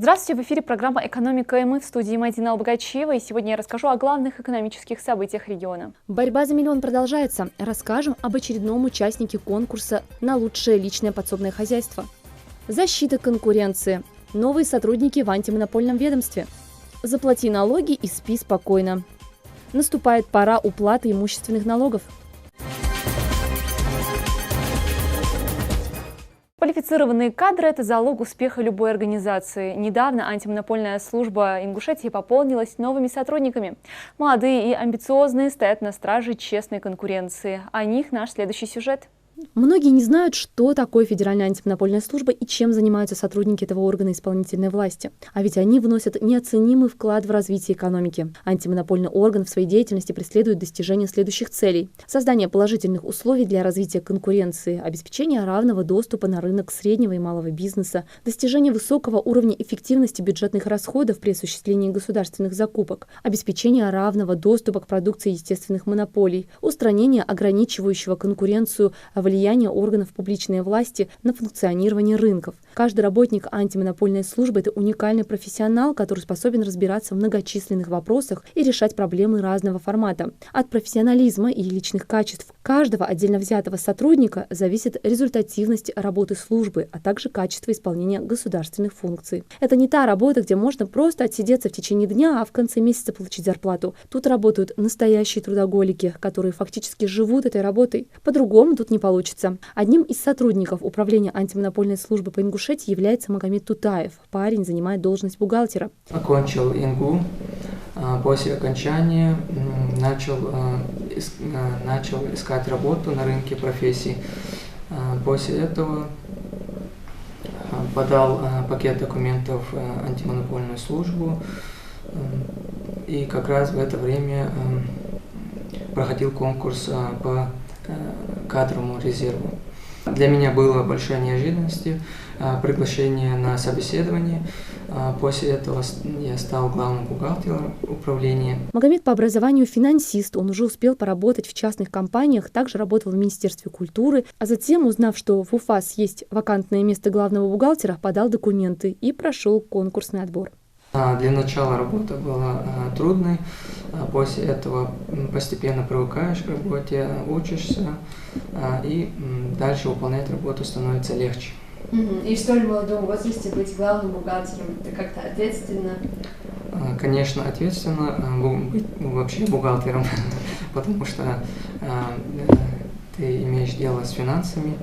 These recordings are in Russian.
Здравствуйте, в эфире программа «Экономика и мы», в студии Мадина Албогачева, и сегодня я расскажу о главных экономических событиях региона. Борьба за миллион продолжается. Расскажем об очередном участнике конкурса на лучшее личное подсобное хозяйство. Защита конкуренции. Новые сотрудники в антимонопольном ведомстве. Заплати налоги и спи спокойно. Наступает пора уплаты имущественных налогов. Квалифицированные кадры – это залог успеха любой организации. Недавно антимонопольная служба Ингушетии пополнилась новыми сотрудниками. Молодые и амбициозные стоят на страже честной конкуренции. О них наш следующий сюжет. Многие не знают, что такое Федеральная антимонопольная служба и чем занимаются сотрудники этого органа исполнительной власти. А ведь они вносят неоценимый вклад в развитие экономики. Антимонопольный орган в своей деятельности преследует достижение следующих целей: создание положительных условий для развития конкуренции, обеспечение равного доступа на рынок среднего и малого бизнеса, достижение высокого уровня эффективности бюджетных расходов при осуществлении государственных закупок, обеспечение равного доступа к продукции естественных монополий, устранение ограничивающего конкуренцию влияние органов публичной власти на функционирование рынков. Каждый работник антимонопольной службы – это уникальный профессионал, который способен разбираться в многочисленных вопросах и решать проблемы разного формата. От профессионализма и личных качеств каждого отдельно взятого сотрудника зависит результативность работы службы, а также качество исполнения государственных функций. Это не та работа, где можно просто отсидеться в течение дня, а в конце месяца получить зарплату. Тут работают настоящие трудоголики, которые фактически живут этой работой. По-другому тут не получится. Одним из сотрудников управления антимонопольной службы по Ингушетии является Магомед Тутаев. Парень занимает должность бухгалтера. Окончил ИНГУ. После окончания начал искать работу на рынке профессий. После этого подал пакет документов в антимонопольную службу. И как раз в это время проходил конкурс по кадровому резерву. Для меня было большой неожиданностью приглашение на собеседование. После этого я стал главным бухгалтером управления. Магомед по образованию финансист. Он уже успел поработать в частных компаниях, также работал в Министерстве культуры, а затем, узнав, что в УФАС есть вакантное место главного бухгалтера, подал документы и прошел конкурсный отбор. Для начала работа была трудной, после этого постепенно привыкаешь к работе, учишься, и дальше выполнять работу становится легче. И в столь молодом возрасте быть главным бухгалтером – это как-то ответственно? Конечно, ответственно быть вообще бухгалтером, потому что ты имеешь дело с финансами,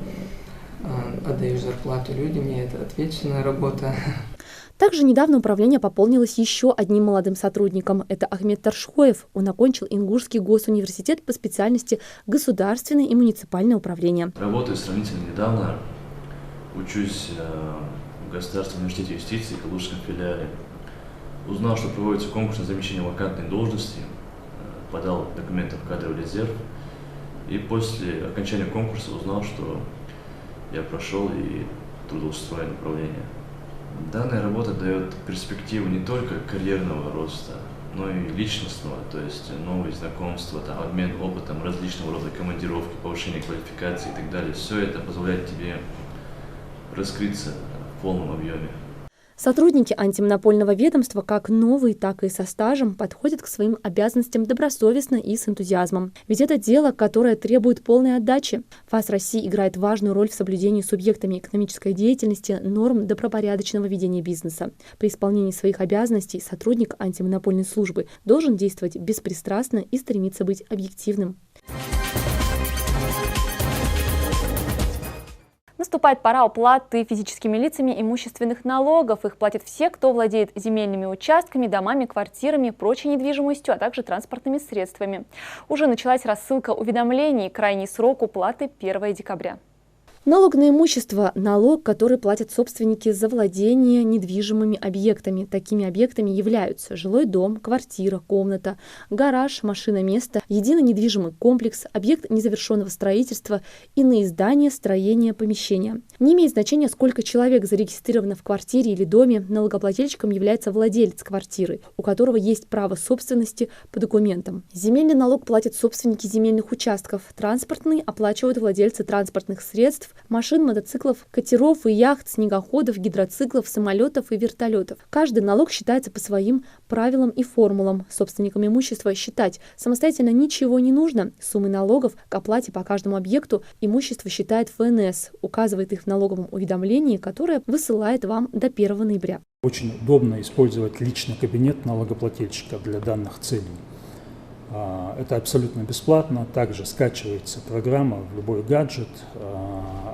отдаешь зарплату людям, и это ответственная работа. Также недавно управление пополнилось еще одним молодым сотрудником. Это Ахмед Таршхоев. Он окончил Ингушский госуниверситет по специальности государственное и муниципальное управление. Работаю сравнительно недавно. Учусь в Государственном университете юстиции в Калужском филиале. Узнал, что проводится конкурс на замещение вакантной должности. Подал документы в кадровый резерв. И после окончания конкурса узнал, что я прошел и трудоустроен в управление. Данная работа дает перспективу не только карьерного роста, но и личностного, то есть новые знакомства, обмен опытом, различного рода командировки, повышение квалификации и так далее. Все это позволяет тебе раскрыться в полном объеме. Сотрудники антимонопольного ведомства, как новые, так и со стажем, подходят к своим обязанностям добросовестно и с энтузиазмом. Ведь это дело, которое требует полной отдачи. ФАС России играет важную роль в соблюдении субъектами экономической деятельности норм добропорядочного ведения бизнеса. При исполнении своих обязанностей сотрудник антимонопольной службы должен действовать беспристрастно и стремиться быть объективным. Наступает пора уплаты физическими лицами имущественных налогов. Их платят все, кто владеет земельными участками, домами, квартирами, прочей недвижимостью, а также транспортными средствами. Уже началась рассылка уведомлений. Крайний срок уплаты 1 декабря. Налог на имущество – налог, который платят собственники за владение недвижимыми объектами. Такими объектами являются жилой дом, квартира, комната, гараж, машина-место, единый недвижимый комплекс, объект незавершенного строительства, иные здания, строения, помещения. Не имеет значения, сколько человек зарегистрировано в квартире или доме, налогоплательщиком является владелец квартиры, у которого есть право собственности по документам. Земельный налог платят собственники земельных участков, транспортный оплачивают владельцы транспортных средств, машин, мотоциклов, катеров и яхт, снегоходов, гидроциклов, самолетов и вертолетов. Каждый налог считается по своим правилам и формулам. Собственникам имущества считать самостоятельно ничего не нужно. Суммы налогов к оплате по каждому объекту имущество считает ФНС, указывает их в налоговом уведомлении, которое высылает вам до 1 ноября. Очень удобно использовать личный кабинет налогоплательщика для данных целей. Это абсолютно бесплатно. Также скачивается программа в любой гаджет.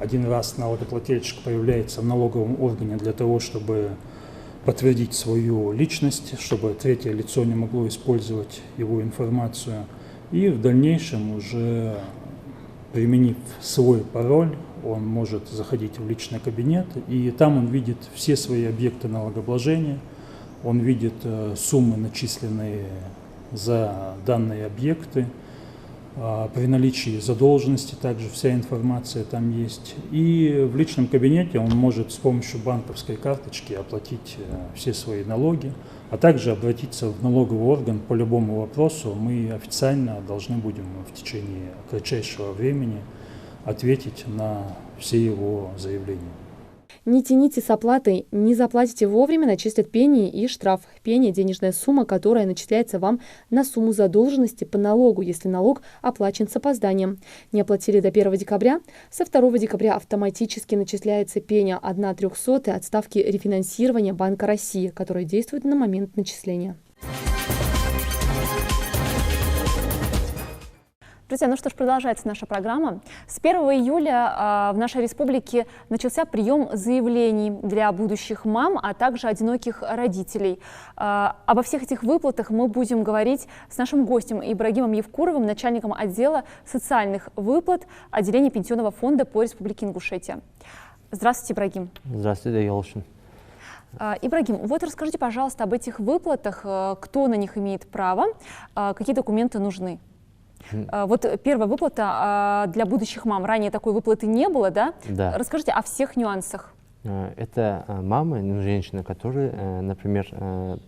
Один раз налогоплательщик появляется в налоговом органе для того, чтобы подтвердить свою личность, чтобы третье лицо не могло использовать его информацию. И в дальнейшем, уже применив свой пароль, он может заходить в личный кабинет, и там он видит все свои объекты налогообложения, он видит суммы, начисленные за данные объекты. При наличии задолженности также вся информация там есть. И в личном кабинете он может с помощью банковской карточки оплатить все свои налоги, а также обратиться в налоговый орган по любому вопросу. Мы официально должны будем в течение кратчайшего времени ответить на все его заявления. Не тяните с оплатой, не заплатите вовремя, начислят пени и штраф. Пени – денежная сумма, которая начисляется вам на сумму задолженности по налогу, если налог оплачен с опозданием. Не оплатили до 1 декабря? Со 2 декабря автоматически начисляется пеня 1/300 от ставки рефинансирования Банка России, которая действует на момент начисления. Друзья, ну что ж, продолжается наша программа. С 1 июля в нашей республике начался прием заявлений для будущих мам, а также одиноких родителей. Обо всех этих выплатах мы будем говорить с нашим гостем Ибрагимом Евкуровым, начальником отдела социальных выплат отделения Пенсионного фонда по Республике Ингушетия. Здравствуйте, Ибрагим. Здравствуйте, Ялшин. Ибрагим, вот расскажите, пожалуйста, об этих выплатах, кто на них имеет право, какие документы нужны. Вот первая выплата для будущих мам. Ранее такой выплаты не было, да? Да. Расскажите о всех нюансах. Это мамы, женщины, которые, например,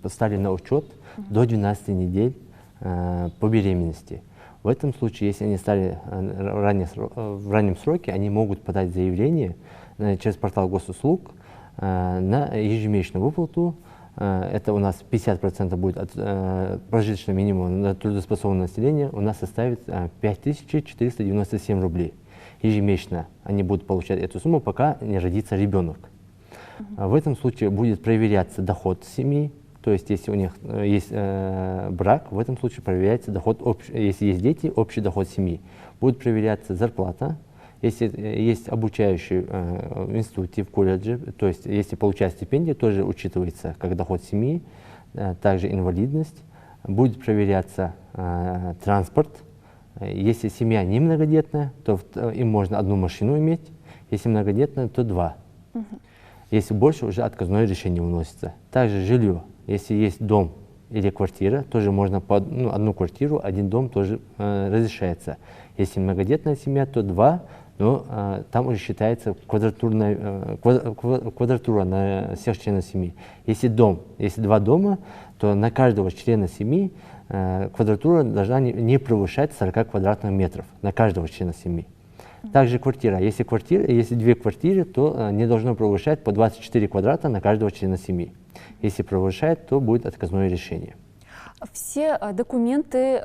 стали на учет до 12 недель по беременности. В этом случае, если они стали в раннем сроке, они могут подать заявление через портал госуслуг на ежемесячную выплату. Это у нас 50% будет от прожиточного минимума на трудоспособное население, у нас составит 5497 рублей. Ежемесячно они будут получать эту сумму, пока не родится ребенок. В этом случае будет проверяться доход семьи, то есть если у них есть брак, в этом случае проверяется доход, если есть дети, общий доход семьи. Будет проверяться зарплата. Если есть обучающие в институте, в колледже, то есть если получают стипендию, тоже учитывается как доход семьи, также инвалидность. Будет проверяться транспорт. Если семья не многодетная, то им можно одну машину иметь. Если многодетная, то 2. Если больше, уже отказное решение вносится. Также жилье. Если есть дом или квартира, тоже можно по одну квартиру, один дом тоже разрешается. Если многодетная семья, то 2. Но там уже считается квадратура на всех членов семьи. Если 2 дома, то на каждого члена семьи квадратура должна не превышать 40 квадратных метров на каждого члена семьи. Также квартира. Если 2 квартиры, то не должно превышать по 24 квадрата на каждого члена семьи. Если превышает, то будет отказное решение. Все документы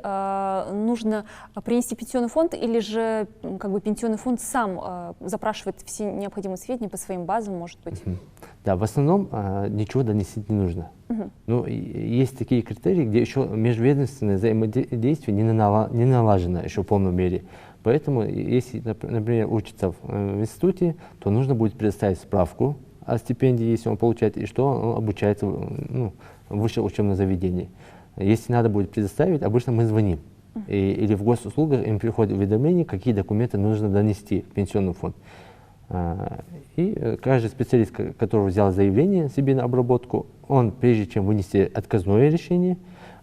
нужно принести в пенсионный фонд, или же пенсионный фонд сам запрашивает все необходимые сведения по своим базам, может быть? Да, в основном ничего донести не нужно. Но есть такие критерии, где еще межведомственное взаимодействие не налажено еще в полной мере. Поэтому, если, например, учится в институте, то нужно будет предоставить справку о стипендии, если он получает, и что он обучается в высшем учебном заведении. Если надо будет предоставить, обычно мы звоним. Или в госуслугах им приходит уведомление, какие документы нужно донести в пенсионный фонд. И каждый специалист, который взял заявление себе на обработку, он, прежде чем вынести отказное решение,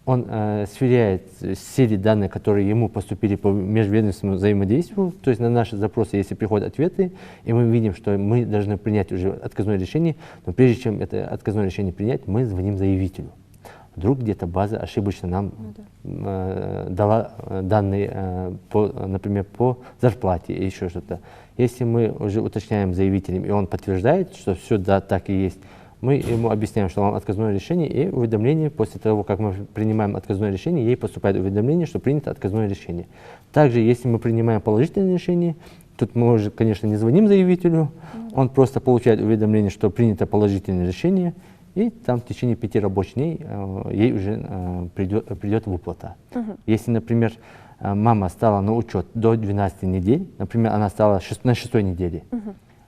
он сверяет все данные, которые ему поступили по межведомственному взаимодействию, то есть на наши запросы, если приходят ответы, и мы видим, что мы должны принять уже отказное решение, но прежде чем это отказное решение принять, мы звоним заявителю. Вдруг где-то база ошибочно нам дала данные, например, по зарплате или еще что-то. Если мы уже уточняем заявителем, и он подтверждает, что все да, так и есть, мы ему объясняем, что вам отказное решение, и уведомление, после того, как мы принимаем отказное решение, ей поступает уведомление, что принято отказное решение. Также, если мы принимаем положительное решение, тут мы уже, конечно, не звоним заявителю, он просто получает уведомление, что принято положительное решение, и там в течение 5 рабочих дней ей уже придет выплата. Если, например, мама стала на учет до 12 недель, например, она стала на 6-й неделе,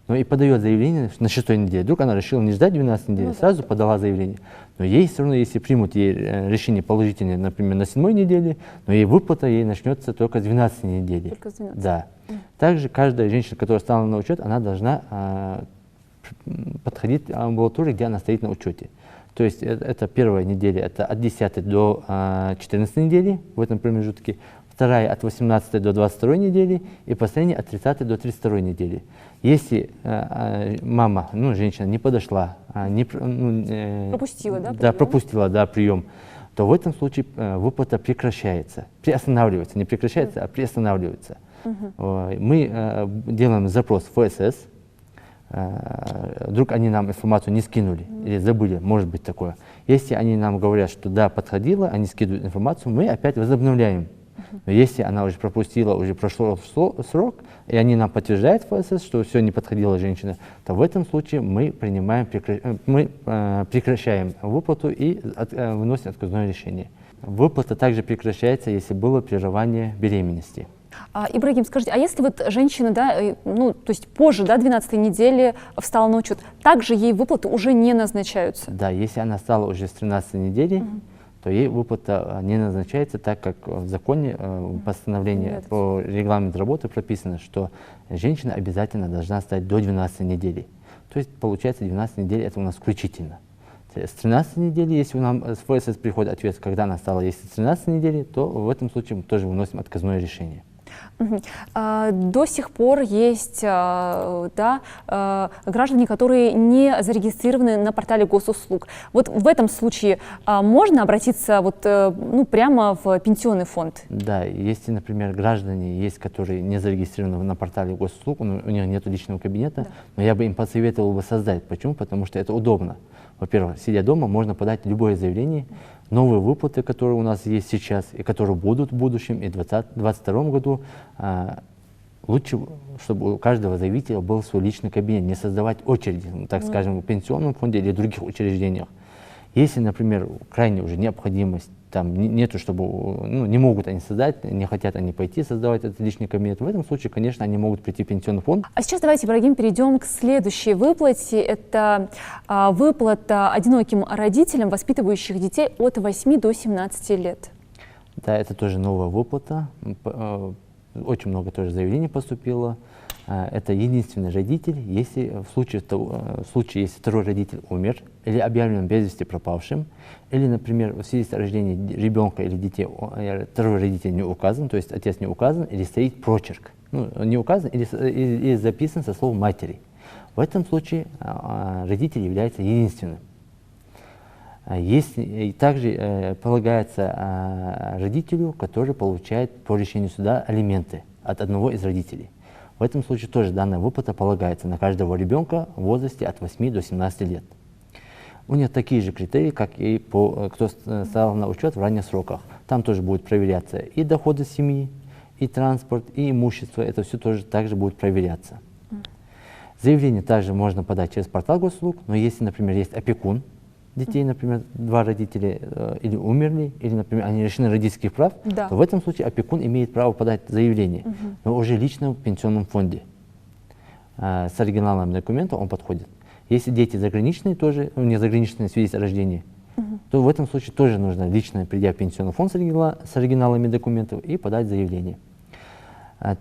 но и подает заявление на 6-й неделе. Вдруг она решила не ждать 12 недель, сразу подала заявление. Но ей все равно, если примут ей решение положительное, например, на 7-й неделе, но ей выплата ей начнется только с 12 недели. Только с 12. Да. Также каждая женщина, которая стала на учет, она должна подходить к амбулатории, где она стоит на учете. То есть это первая неделя, это от 10 до 14 недели в этом промежутке, вторая от 18 до 22 недели и последняя от 30 до 32 недели. Если мама, женщина не подошла, пропустила, да, да, пропустила, да, прием, то в этом случае выплата прекращается, приостанавливается, не прекращается, а приостанавливается. Мы делаем запрос в ФСС, вдруг они нам информацию не скинули или забыли, может быть такое. Если они нам говорят, что да, подходила, они скидывают информацию, мы опять возобновляем. Но если она уже пропустила, уже прошел срок, и они нам подтверждают в ФСС, что все, не подходила женщина, то в этом случае мы прекращаем выплату и выносим отказное решение. Выплата также прекращается, если было прерывание беременности. Ибрагим, скажите, а если вот женщина, да, то есть позже, да, 12-й недели встала на учет, также ей выплаты уже не назначаются? Да, если она стала уже с 13-й недели, то ей выплата не назначается, так как в законе, в постановлении по регламенту работы прописано, что женщина обязательно должна стать до 12 недели. То есть, получается, 12 недель это у нас включительно. С 13 недели, если нам с ФСС приходит ответ, когда она стала, если с 13 недели, то в этом случае мы тоже выносим отказное решение. До сих пор есть граждане, которые не зарегистрированы на портале госуслуг. Вот в этом случае можно обратиться прямо в пенсионный фонд? Да, если, например, граждане есть, которые не зарегистрированы на портале госуслуг, у них нет личного кабинета, но я бы им посоветовал бы создать. Почему? Потому что это удобно. Во-первых, сидя дома, можно подать любое заявление. Новые выплаты, которые у нас есть сейчас и которые будут в будущем и в 2022 году, лучше, чтобы у каждого заявителя был свой личный кабинет, не создавать очереди, так скажем, в пенсионном фонде или других учреждениях. Если, например, крайне уже необходимость, там нету, чтобы, не могут они создать, не хотят они пойти создавать этот личный кабинет, в этом случае, конечно, они могут прийти в пенсионный фонд. А сейчас давайте, Ибрагим, перейдем к следующей выплате. Это выплата одиноким родителям, воспитывающих детей от 8 до 17 лет. Да, это тоже новая выплата. Очень много тоже заявлений поступило. Это единственный родитель, если в случае, если второй родитель умер или объявлен без вести пропавшим, или, например, в связи с рождением ребенка или детей второй родитель не указан, то есть отец не указан, или стоит прочерк, не указан или записан со словом матери. В этом случае родитель является единственным. Также полагается родителю, который получает по решению суда алименты от одного из родителей. В этом случае тоже данная выплата полагается на каждого ребенка в возрасте от 8 до 17 лет. У них такие же критерии, как и кто стал на учет в ранних сроках. Там тоже будет проверяться и доходы семьи, и транспорт, и имущество. Это все тоже также будет проверяться. Заявление также можно подать через портал госуслуг, но если, например, есть опекун детей, например, два родителя или умерли, или, например, они лишены родительских прав, то в этом случае опекун имеет право подать заявление, но уже лично в пенсионном фонде. С оригиналом документа он подходит. Если дети заграничные, тоже, у них заграничное свидетельство о рождении, то в этом случае тоже нужно лично прийти в пенсионный фонд с оригиналами документов и подать заявление.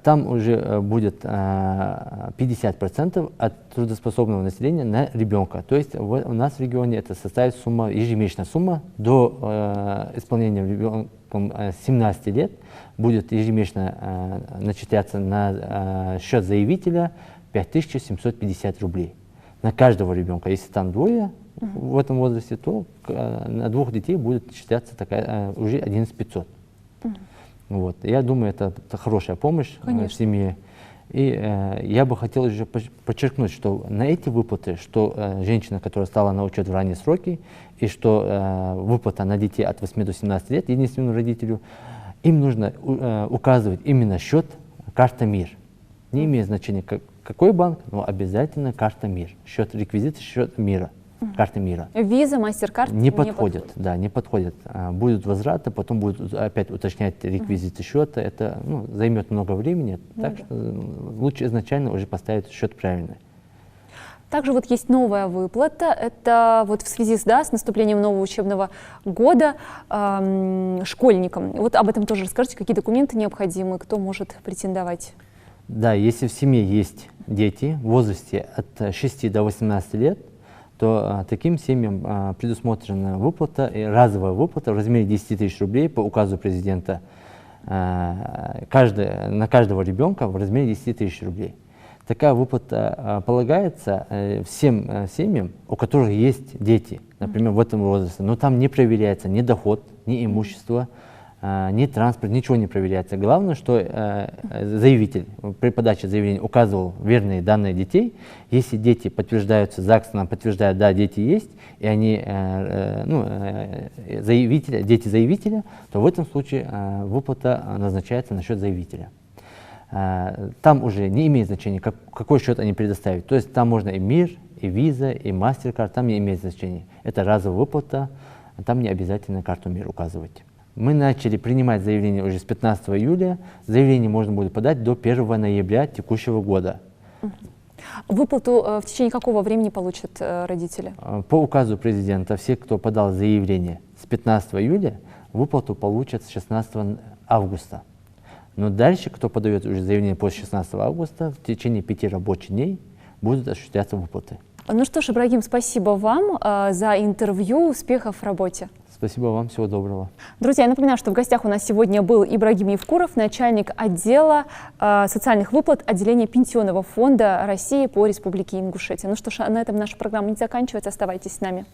Там уже будет 50% от трудоспособного населения на ребенка. То есть у нас в регионе это составит сумма, ежемесячная сумма до исполнения ребенком 17 лет будет ежемесячно начисляться на счет заявителя 5750 рублей. На каждого ребенка. Если там двое в этом возрасте, то на 2 детей будет считаться уже 11 500. Вот. Я думаю, это хорошая помощь в семье. И я бы хотел еще подчеркнуть, что на эти выплаты, что женщина, которая стала на учет в ранние сроки, и что выплата на детей от 8 до 17 лет единственному родителю, им нужно указывать именно счет карта МИР. Не имеет значения, какой банк, но обязательно карта МИР. Счет реквизиты, счет МИРа. Карты МИРа. Виза, MasterCard не подходят. Да, не подходят. Будут возвраты, потом будут опять уточнять реквизиты счета. Это займет много времени, так что лучше изначально уже поставить счет правильный. Также вот есть новая выплата. Это вот в связи с наступлением нового учебного года школьникам. Вот об этом тоже расскажите, какие документы необходимы, кто может претендовать. Да, если в семье есть дети в возрасте от 6 до 18 лет, то таким семьям предусмотрена выплата, разовая выплата в размере 10 тысяч рублей по указу президента на каждого ребенка в размере 10 тысяч рублей. Такая выплата полагается всем семьям, у которых есть дети, например, в этом возрасте, но там не проверяется ни доход, ни имущество, ни транспорт, ничего не проверяется. Главное, что заявитель при подаче заявления указывал верные данные детей. Если дети подтверждаются, ЗАГС нам подтверждает, да, дети есть, и они дети заявителя, то в этом случае выплата назначается на счет заявителя. Там уже не имеет значения, какой счет они предоставят. То есть там можно и МИР, и Виза, и MasterCard, там не имеет значения. Это разовая выплата, там не обязательно карту МИР указывать. Мы начали принимать заявление уже с 15 июля. Заявление можно будет подать до 1 ноября текущего года. Выплату в течение какого времени получат родители? По указу президента, все, кто подал заявление с 15 июля, выплату получат с 16 августа. Но дальше, кто подает уже заявление после 16 августа, в течение 5 рабочих дней будут осуществляться выплаты. Ну что ж, Ибрагим, спасибо вам за интервью, успехов в работе. Спасибо вам, всего доброго. Друзья, я напоминаю, что в гостях у нас сегодня был Ибрагим Евкуров, начальник отдела социальных выплат отделения Пенсионного фонда России по Республике Ингушетия. Ну что ж, на этом наша программа не заканчивается, оставайтесь с нами.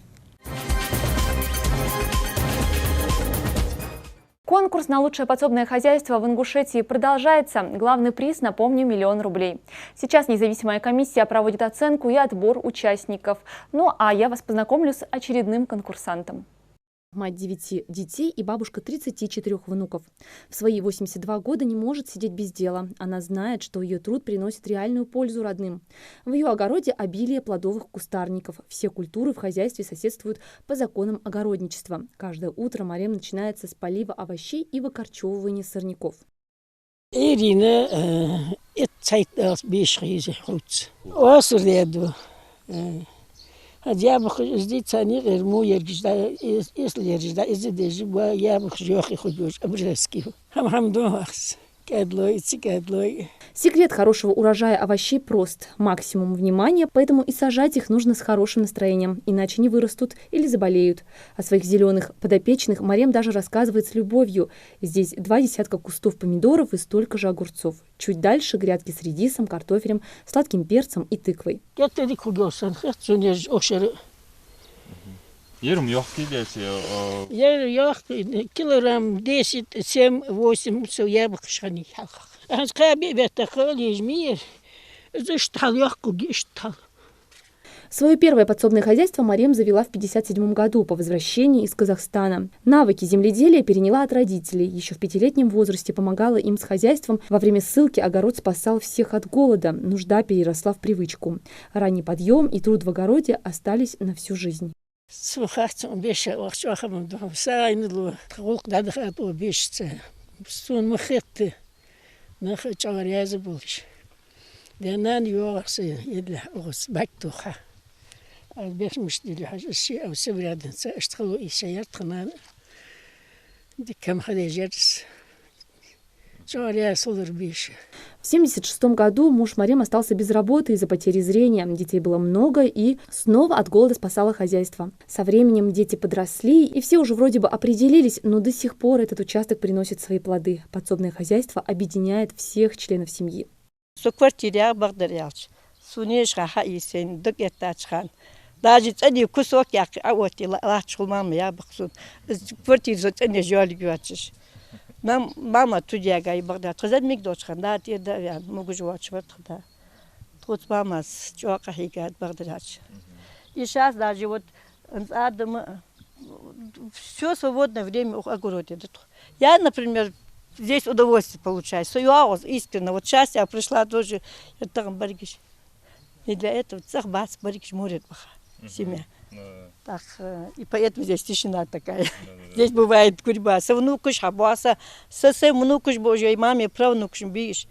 Конкурс на лучшее подсобное хозяйство в Ингушетии продолжается. Главный приз, напомню, 1 000 000 рублей. Сейчас независимая комиссия проводит оценку и отбор участников. Ну а я вас познакомлю с очередным конкурсантом. Мать 9 детей и бабушка 34 внуков. В свои 82 года не может сидеть без дела. Она знает, что ее труд приносит реальную пользу родным. В ее огороде обилие плодовых кустарников. Все культуры в хозяйстве соседствуют по законам огородничества. Каждое утро Марем начинается с полива овощей и выкорчевывания сорняков. Ирина, я бы здесь не верну, если я жда, если даже я бы жёхи ходишь, обрезки. Хамдуахс, кадлой. Секрет хорошего урожая овощей прост. Максимум внимания, поэтому и сажать их нужно с хорошим настроением, иначе не вырастут или заболеют. О своих зеленых подопечных Марем даже рассказывает с любовью. Здесь 2 десятка кустов помидоров и столько же огурцов. Чуть дальше грядки с редисом, картофелем, сладким перцем и тыквой. Килограмм 10, 7, 8, все я бы шани. Свое первое подсобное хозяйство Марем завела в 1957 году по возвращении из Казахстана. Навыки земледелия переняла от родителей. Еще в 5-летнем возрасте помогала им с хозяйством. Во время ссылки огород спасал всех от голода. Нужда переросла в привычку. Ранний подъем и труд в огороде остались на всю жизнь. В 1976 году муж Марем остался без работы из-за потери зрения. Детей было много, и снова от голода спасало хозяйство. Со временем дети подросли, и все уже вроде бы определились, но до сих пор этот участок приносит свои плоды. Подсобное хозяйство объединяет всех членов семьи. Даже цени кусок як, а вот и лачул мама я бахсун. Квартиру за цени жали гвачиш. Нам мама тудя гай багдад. Хазад миг дочхан да те да я могу жвач вот да. Тут мама с чока хигат багдадч. И сейчас даже вот Адам все свободное время у огороде. Я, например, здесь удовольствие получаю. Свою искренне. Вот сейчас я пришла тоже, я там баргиш. И для этого цех бац, баргиш мурит баха. Семья. Так, и поэтому здесь тишина такая. Здесь бывает гурьба. Со внукуш хабаса, со внукуш божьей маме, правнукуш бишь.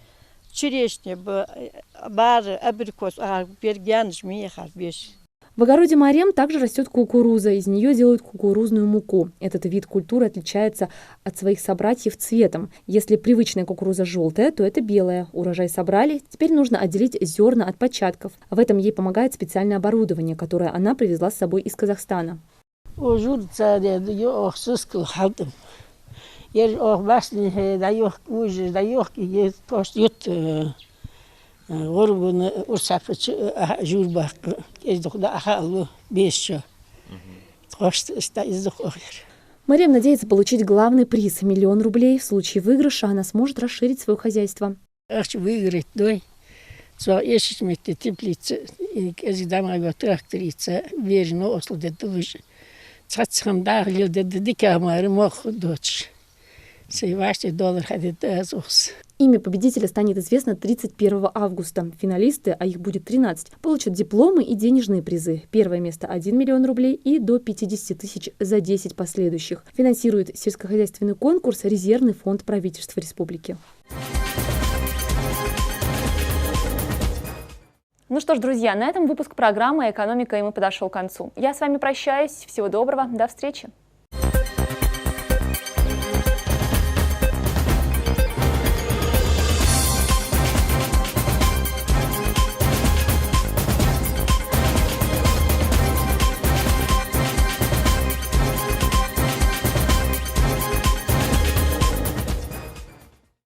Черешня, бар, абрикос, бергяныш, мехар, бишь. В огороде Марем также растет кукуруза, из нее делают кукурузную муку. Этот вид культуры отличается от своих собратьев цветом. Если привычная кукуруза желтая, то это белая. Урожай собрали, теперь нужно отделить зерна от початков. В этом ей помогает специальное оборудование, которое она привезла с собой из Казахстана. Горбун урсапыч журбак ездохда ахалу бесчо. Марем надеется получить главный приз – 1 000 000 рублей. В случае выигрыша она сможет расширить свое хозяйство. Выиграть, да. Если мы теплица, если дома тракторица, верно, осло де душ. Цацхам дагли де дикамар мох дочь. $20 ходит азус. Имя победителя станет известно 31 августа. Финалисты, а их будет 13, получат дипломы и денежные призы. Первое место – 1 000 000 рублей и до 50 000 за 10 последующих. Финансирует сельскохозяйственный конкурс Резервный фонд правительства республики. Ну что ж, друзья, на этом выпуск программы «Экономика» ему подошел к концу. Я с вами прощаюсь. Всего доброго. До встречи.